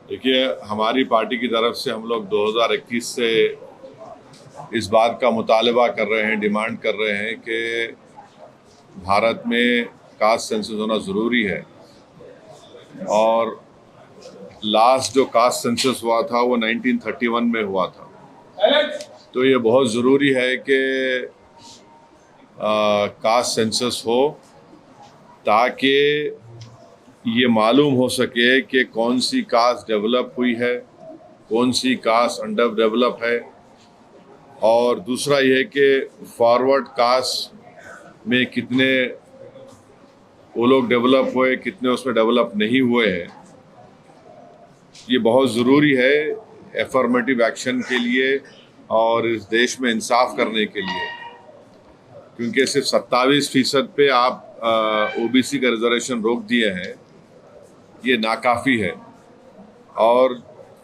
देखिए, हमारी पार्टी की तरफ से हम लोग 2021 से इस बात का मुतालबा कर रहे हैं, डिमांड कर रहे हैं कि भारत में कास्ट सेंसस होना ज़रूरी है। और लास्ट जो कास्ट सेंसस हुआ था वो 1931 में हुआ था। तो ये बहुत ज़रूरी है कि कास्ट सेंसस हो, ताकि ये मालूम हो सके कि कौन सी कास्ट डेवलप हुई है, कौन सी कास्ट अंडर डेवलप है। और दूसरा ये है कि फॉरवर्ड कास्ट में कितने वो लोग डेवलप हुए, कितने उसमें डेवलप नहीं हुए हैं। ये बहुत ज़रूरी है एफर्मेटिव एक्शन के लिए और इस देश में इंसाफ करने के लिए, क्योंकि सिर्फ 27% पे आप ओबीसी का रिजर्वेशन रोक दिए हैं, ये नाकाफ़ी है। और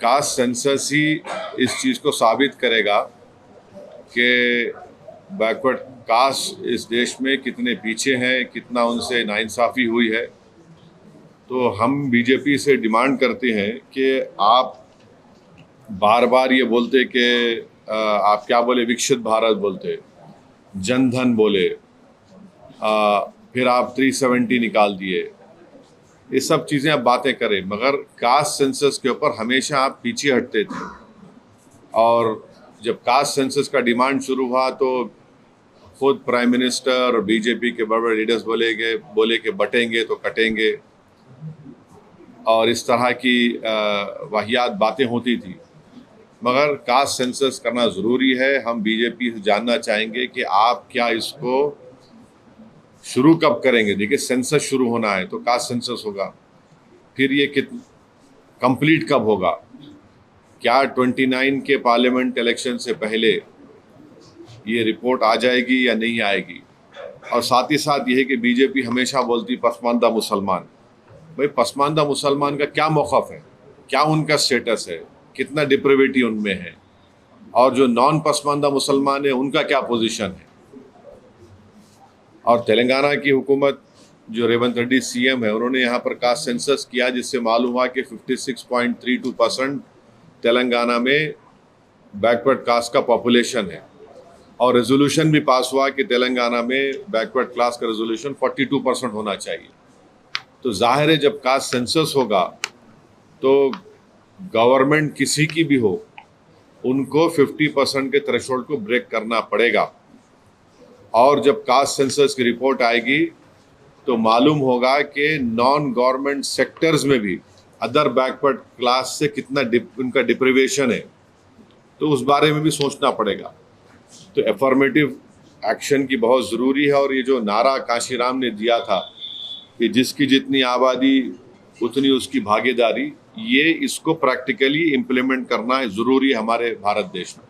कास्ट सेंसस ही इस चीज़ को साबित करेगा कि बैकवर्ड कास्ट इस देश में कितने पीछे हैं, कितना उनसे नाइंसाफ़ी हुई है। तो हम बीजेपी से डिमांड करते हैं कि आप बार बार ये बोलते कि आप क्या बोले, विकसित भारत बोलते, जनधन बोले, फिर आप 370 निकाल दिए, ये सब चीज़ें आप बातें करें, मगर कास्ट सेंसस के ऊपर हमेशा आप पीछे हटते थे। और जब कास्ट सेंसस का डिमांड शुरू हुआ तो खुद प्राइम मिनिस्टर और बीजेपी के बड़े बड़े लीडर्स बोले कि बटेंगे तो कटेंगे, और इस तरह की वाहियात बातें होती थी। मगर कास्ट सेंसस करना ज़रूरी है। हम बीजेपी से जानना चाहेंगे कि आप क्या इसको शुरू कब करेंगे। देखिए, सेंसस शुरू होना है तो कास्ट सेंसस होगा, फिर ये कंप्लीट कब होगा, क्या 29 के पार्लियामेंट इलेक्शन से पहले ये रिपोर्ट आ जाएगी या नहीं आएगी। और साथ ही साथ ये है कि बीजेपी हमेशा बोलती पसमानदा मुसलमान। भाई, पसमानदा मुसलमान का क्या मौक़िफ़ है, क्या उनका स्टेटस है, कितना डिप्रेविटी उनमें है, और जो नॉन पसमानदा मुसलमान है उनका क्या पोजीशन है। और तेलंगाना की हुकूमत, जो रेवंत रेड्डी सीएम है, उन्होंने यहाँ पर कास्ट सेंसस किया, जिससे मालूम हुआ कि 56.32% तेलंगाना में बैकवर्ड कास्ट का पॉपुलेशन है। और रेजोल्यूशन भी पास हुआ कि तेलंगाना में बैकवर्ड क्लास का रेजोल्यूशन 42% होना चाहिए। तो जाहिर है, जब कास्ट सेंसस होगा तो गवर्नमेंट किसी की भी हो, उनको 50% के थ्रेशोल्ड को ब्रेक करना पड़ेगा। और जब कास्ट सेंसस की रिपोर्ट आएगी तो मालूम होगा कि नॉन गवर्नमेंट सेक्टर्स में भी अदर बैकवर्ड क्लास से कितना उनका डिप्रिवेशन है, तो उस बारे में भी सोचना पड़ेगा। तो एफर्मेटिव एक्शन की बहुत ज़रूरी है। और ये जो नारा काशीराम ने दिया था कि जिसकी जितनी आबादी उतनी उसकी भागीदारी, ये इसको प्रैक्टिकली इम्प्लीमेंट करना है ज़रूरी है हमारे भारत देश में।